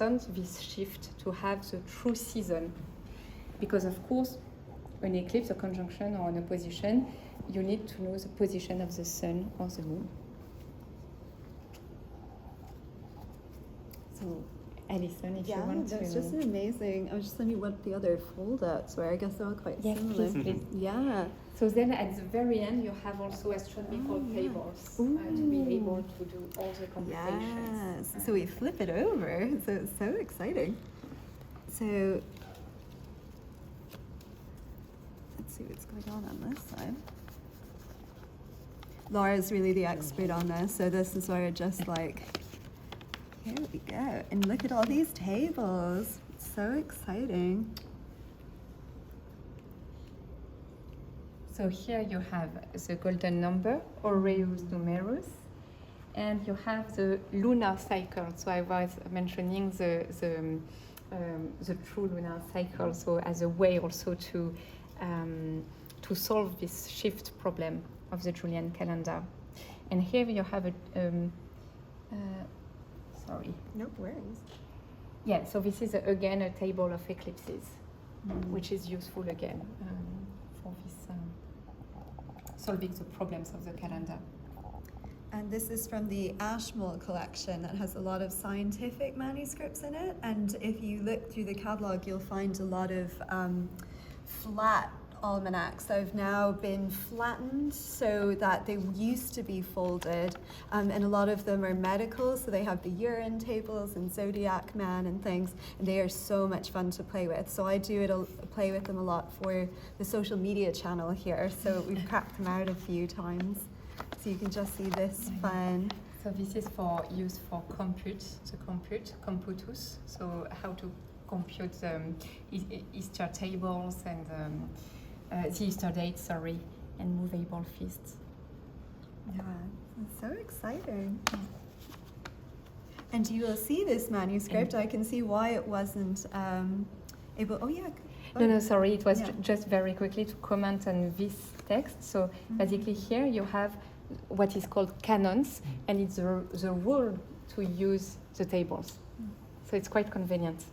important, this shift, to have the true season. Because of course, an eclipse, a conjunction or an opposition, you need to know the position of the sun or the moon. So, Alison, if you want to... Yeah, that's just amazing. I was just wondering what the other foldouts were. I guess they're all quite similar. Yes, please. Yeah. So then at the very end, you have also astronomical tables to be able to do all the computations. Yes. So we flip it over. So it's so exciting. So let's see what's going on this side. Laura's really the expert on this. So this is where just like, here we go. And look at all these tables. It's so exciting. So here you have the golden number, Aureus numerus, and you have the lunar cycle. So I was mentioning the true lunar cycle, so as a way also to solve this shift problem of the Julian calendar. And here you have a sorry. No worries. Yeah, so this is again a table of eclipses, which is useful again for this solving the problems of the calendar. And this is from the Ashmole collection that has a lot of scientific manuscripts in it. And if you look through the catalogue, you'll find a lot of flat almanacs that have now been flattened so that they used to be folded, and a lot of them are medical, so they have the urine tables and zodiac man and things, and they are so much fun to play with. So I play with them a lot for the social media channel here, so we've cracked them out a few times, so you can just see this fun. So this is for use for computus, so how to compute Easter tables and the Easter date, and movable feasts. Yeah, it's so exciting. And you will see this manuscript. I can see why it wasn't able. Oh yeah. No, sorry. It was just very quickly to comment on this text. So basically, here you have what is called canons, and it's the rule to use the tables. So it's quite convenient.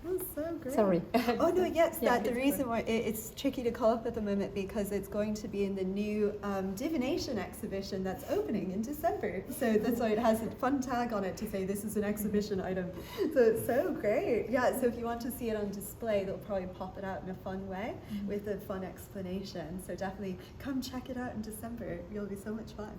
Oh, so great. Sorry. Oh no, yes, the reason why it's tricky to call up at the moment because it's going to be in the new divination exhibition that's opening in December. So that's why it has a fun tag on it to say this is an exhibition item. So it's so great. Yeah, so if you want to see it on display, they'll probably pop it out in a fun way with a fun explanation. So definitely come check it out in December. It'll be so much fun.